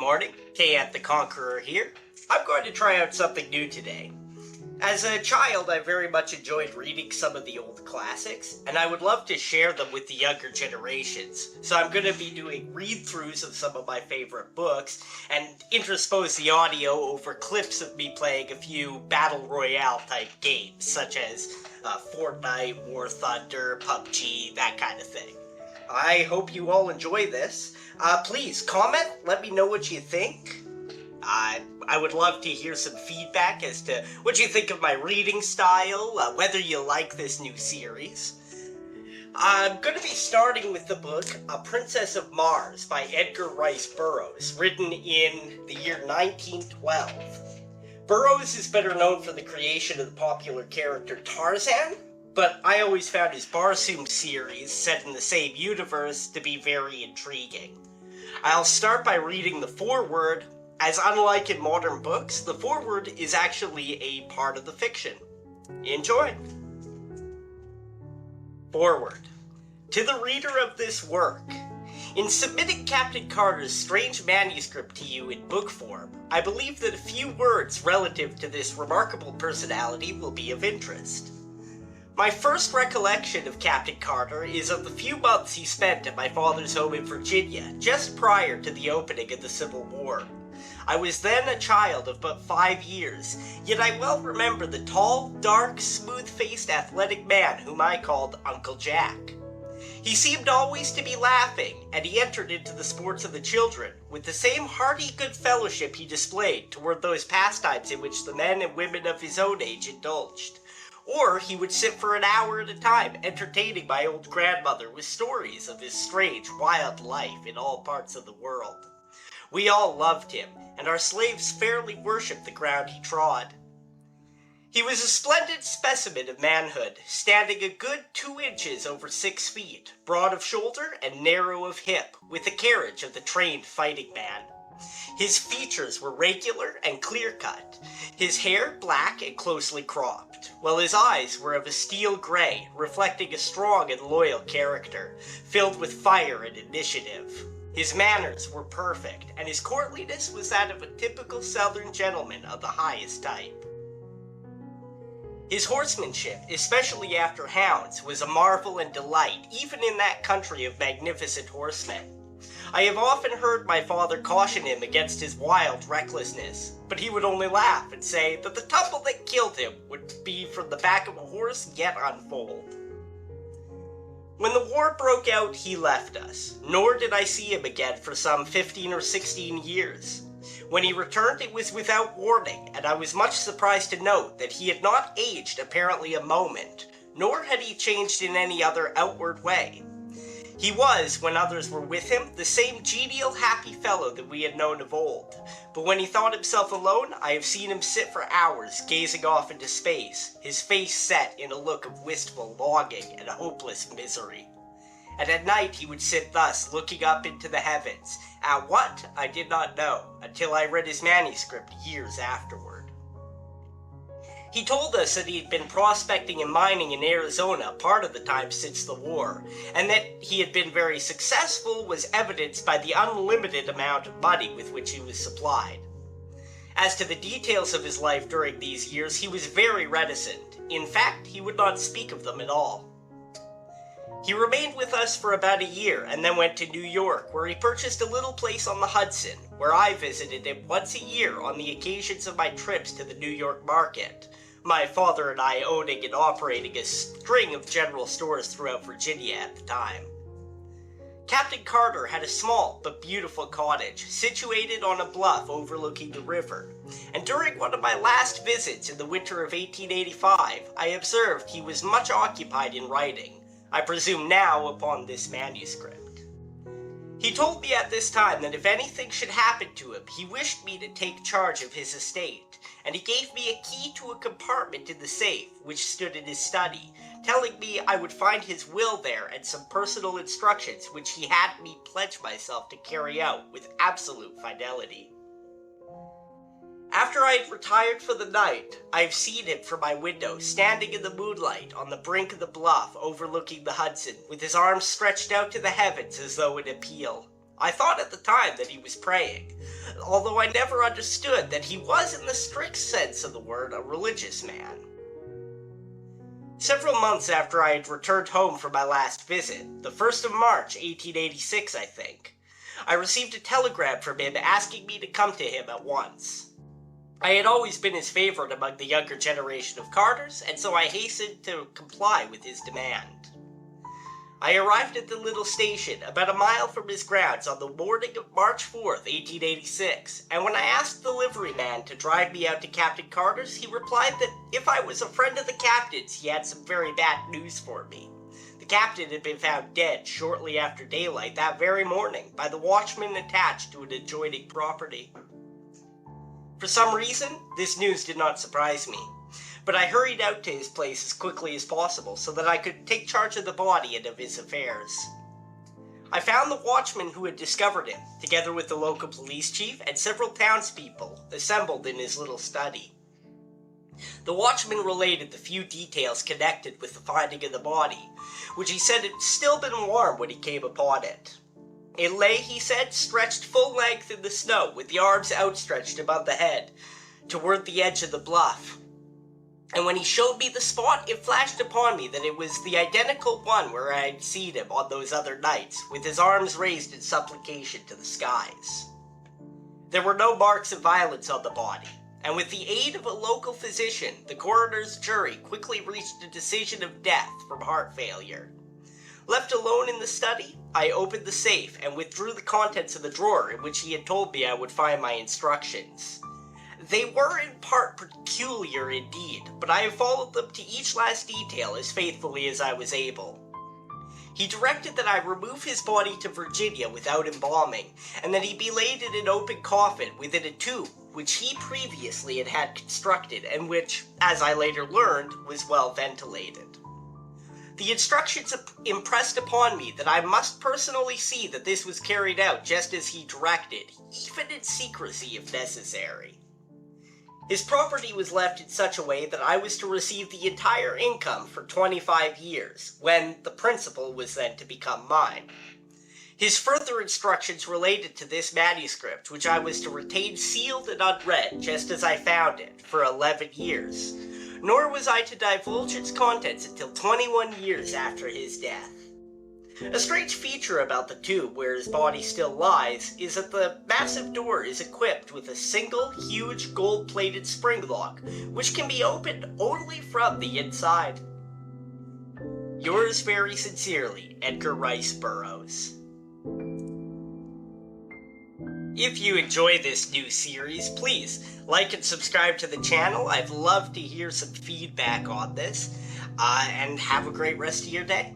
morning, Kayat the Conqueror here. I'm going to try out something new today. As a child, I very much enjoyed reading some of the old classics, and I would love to share them with the younger generations. So I'm going to be doing read-throughs of some of my favorite books, and interspose the audio over clips of me playing a few Battle Royale type games, such as Fortnite, War Thunder, PUBG, that kind of thing. I hope you all enjoy this. Please comment, let me know what you think. I would love to hear some feedback as to what you think of my reading style, whether you like this new series. I'm going to be starting with the book A Princess of Mars by Edgar Rice Burroughs, written in the year 1912. Burroughs is better known for the creation of the popular character Tarzan, but I always found his Barsoom series, set in the same universe, to be very intriguing. I'll start by reading the foreword. As unlike in modern books, the foreword is actually a part of the fiction. Enjoy! Foreword. To the reader of this work, in submitting Captain Carter's strange manuscript to you in book form, I believe that a few words relative to this remarkable personality will be of interest. My first recollection of Captain Carter is of the few months he spent at my father's home in Virginia, just prior to the opening of the Civil War. I was then a child of but 5 years, yet I well remember the tall, dark, smooth-faced, athletic man whom I called Uncle Jack. He seemed always to be laughing, and he entered into the sports of the children with the same hearty good fellowship he displayed toward those pastimes in which the men and women of his own age indulged. Or he would sit for an hour at a time entertaining my old grandmother with stories of his strange, wild life in all parts of the world. We all loved him, and our slaves fairly worshipped the ground he trod. He was a splendid specimen of manhood, standing a good 2 inches over 6 feet, broad of shoulder and narrow of hip, with the carriage of the trained fighting man. His features were regular and clear-cut, his hair black and closely cropped, while his eyes were of a steel gray, reflecting a strong and loyal character, filled with fire and initiative. His manners were perfect, and his courtliness was that of a typical Southern gentleman of the highest type. His horsemanship, especially after hounds, was a marvel and delight, even in that country of magnificent horsemen. I have often heard my father caution him against his wild recklessness, but he would only laugh and say that the tumble that killed him would be from the back of a horse yet unfoaled. When the war broke out, he left us, nor did I see him again for some 15 or 16 years. When he returned, it was without warning, and I was much surprised to note that he had not aged apparently a moment, nor had he changed in any other outward way. He was, when others were with him, the same genial, happy fellow that we had known of old. But when he thought himself alone, I have seen him sit for hours, gazing off into space, his face set in a look of wistful longing and hopeless misery. And at night he would sit thus, looking up into the heavens. At what, I did not know, until I read his manuscript years afterward. He told us that he had been prospecting and mining in Arizona part of the time since the war, and that he had been very successful was evidenced by the unlimited amount of money with which he was supplied. As to the details of his life during these years, he was very reticent. In fact, he would not speak of them at all. He remained with us for about a year, and then went to New York, where he purchased a little place on the Hudson, where I visited him once a year on the occasions of my trips to the New York market, my father and I owning and operating a string of general stores throughout Virginia at the time. Captain Carter had a small but beautiful cottage, situated on a bluff overlooking the river, and during one of my last visits in the winter of 1885, I observed he was much occupied in writing, I presume now upon this manuscript. He told me at this time that if anything should happen to him, he wished me to take charge of his estate, and he gave me a key to a compartment in the safe, which stood in his study, telling me I would find his will there and some personal instructions which he had me pledge myself to carry out with absolute fidelity. After I had retired for the night, I have seen him from my window, standing in the moonlight on the brink of the bluff overlooking the Hudson, with his arms stretched out to the heavens as though in appeal. I thought at the time that he was praying, although I never understood that he was, in the strict sense of the word, a religious man. Several months after I had returned home from my last visit, the 1st of March, 1886, I think, I received a telegram from him asking me to come to him at once. I had always been his favorite among the younger generation of Carters, and so I hastened to comply with his demand. I arrived at the little station about a mile from his grounds on the morning of March 4th, 1886, and when I asked the liveryman to drive me out to Captain Carter's, he replied that if I was a friend of the captain's, he had some very bad news for me. The captain had been found dead shortly after daylight that very morning by the watchman attached to an adjoining property. For some reason, this news did not surprise me, but I hurried out to his place as quickly as possible so that I could take charge of the body and of his affairs. I found the watchman who had discovered him, together with the local police chief and several townspeople, assembled in his little study. The watchman related the few details connected with the finding of the body, which he said had still been warm when he came upon it. It lay, he said, stretched full length in the snow, with the arms outstretched above the head, toward the edge of the bluff. And when he showed me the spot, it flashed upon me that it was the identical one where I had seen him on those other nights, with his arms raised in supplication to the skies. There were no marks of violence on the body, and with the aid of a local physician, the coroner's jury quickly reached a decision of death from heart failure. Left alone in the study, I opened the safe and withdrew the contents of the drawer in which he had told me I would find my instructions. They were in part peculiar indeed, but I have followed them to each last detail as faithfully as I was able. He directed that I remove his body to Virginia without embalming, and that he be laid in an open coffin within a tube which he previously had constructed and which, as I later learned, was well ventilated. The instructions impressed upon me that I must personally see that this was carried out just as he directed, even in secrecy if necessary. His property was left in such a way that I was to receive the entire income for 25 years, when the principal was then to become mine. His further instructions related to this manuscript, which I was to retain sealed and unread just as I found it, for 11 years, nor was I to divulge its contents until 21 years after his death. A strange feature about the tube where his body still lies is that the massive door is equipped with a single, huge, gold-plated spring lock, which can be opened only from the inside. Yours very sincerely, Edgar Rice Burroughs. If you enjoy this new series, please like and subscribe to the channel. I'd love to hear some feedback on this, and have a great rest of your day.